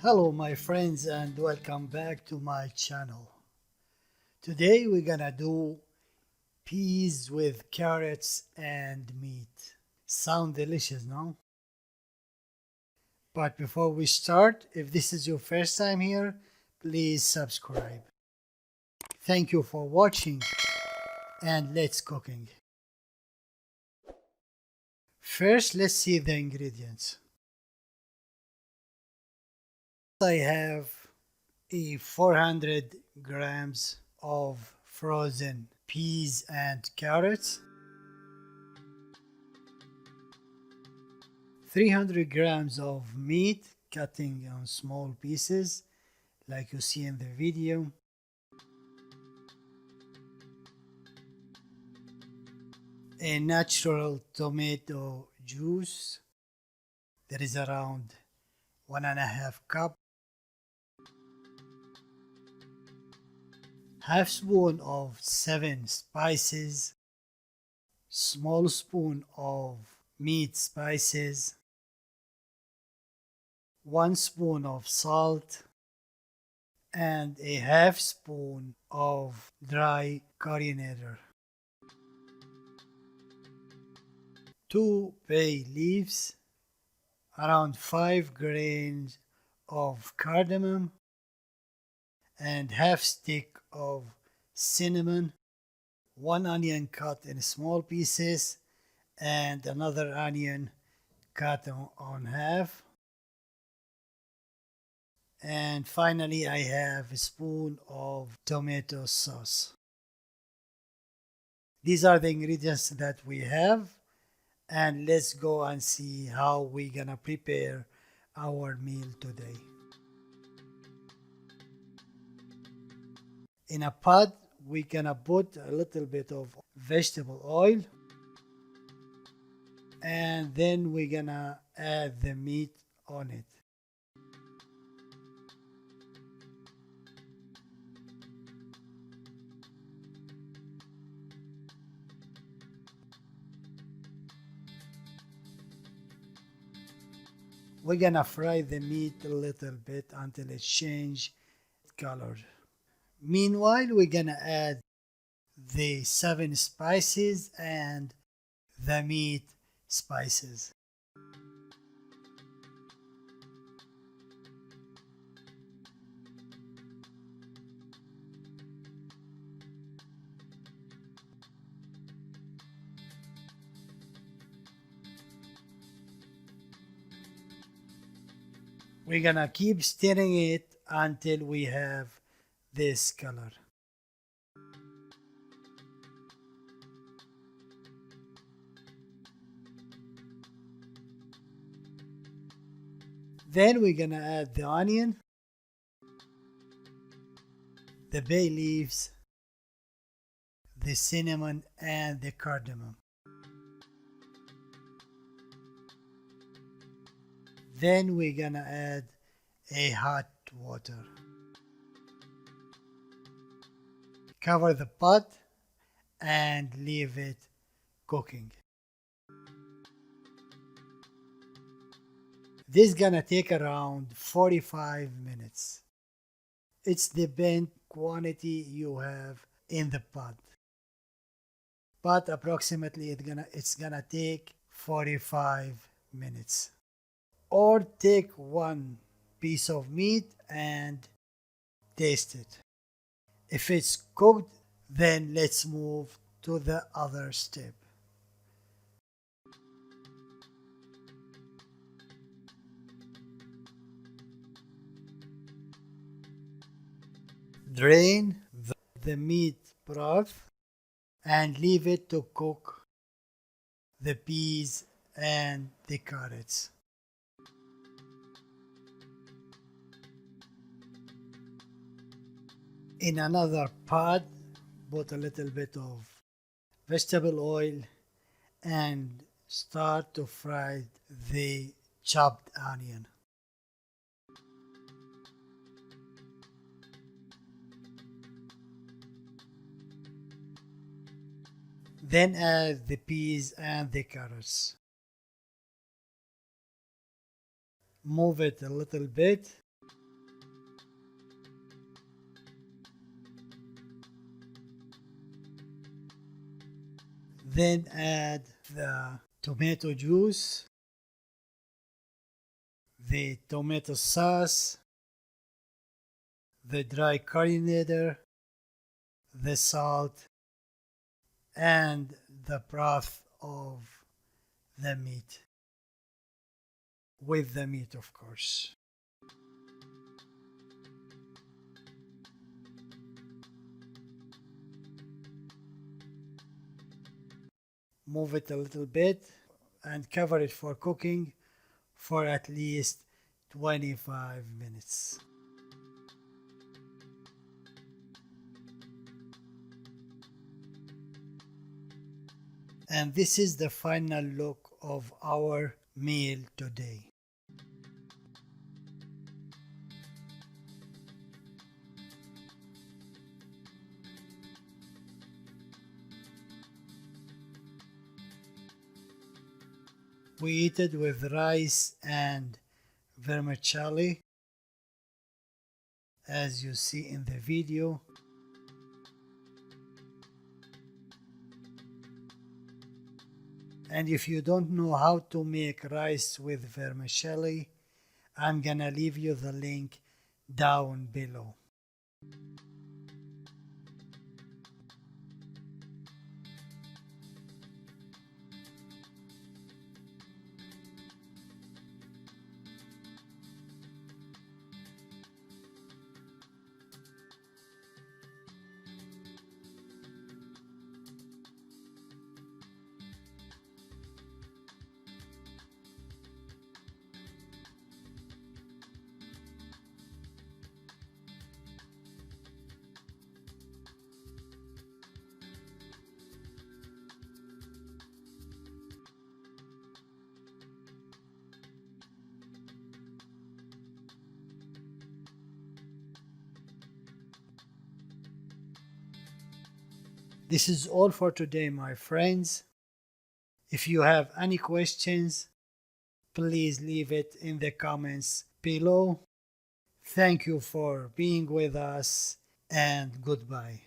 Hello my friends and welcome back to my channel. Today we're gonna do peas with carrots and meat. Sound delicious, no? But before we start, if this is your first time here, please subscribe. Thank you for watching and let's cooking. First, let's see the ingredients. I have 400 grams of frozen peas and carrots, 300 grams of meat cutting on small pieces like you see in the video, a natural tomato juice that is around 1.5 cup, half spoon of 7 spices, small spoon of meat spices, 1 spoon of salt, and a half spoon of dry coriander, 2 bay leaves, around 5 grains of cardamom, and half stick of cinnamon, 1 onion cut in small pieces, and another onion cut on half. And finally, I have a spoon of tomato sauce. These are the ingredients that we have, and let's go and see how we're gonna prepare our meal today. In a pot, we're gonna put a little bit of vegetable oil, and then we're gonna add the meat on it. We're gonna fry the meat a little bit until it changes color. Meanwhile, we're gonna add the 7 spices and the meat spices. We're gonna keep stirring it until we have this color. Then we're gonna add the onion, the bay leaves, the cinnamon, and the cardamom. Then we're gonna add a hot water. Cover the pot and leave it cooking. This is gonna take around 45 minutes. It's depend quantity you have in the pot, but approximately it's gonna take 45 minutes. Or take 1 piece of meat and taste it. If it's cooked, then let's move to the other step. Drain the meat broth and leave it to cook the peas and the carrots. In another pot, put a little bit of vegetable oil and start to fry the chopped onion. Then add the peas and the carrots. Move it a little bit Then add the tomato juice, the tomato sauce, the dry coriander, the salt, and the broth of the meat. With the meat, of course. Move it a little bit and cover it for cooking for at least 25 minutes. And this is the final look of our meal today. We eat it with rice and vermicelli, as you see in the video. And if you don't know how to make rice with vermicelli, I'm gonna leave you the link down below. This is all for today, my friends. If you have any questions, please leave it in the comments below. Thank you for being with us, and goodbye.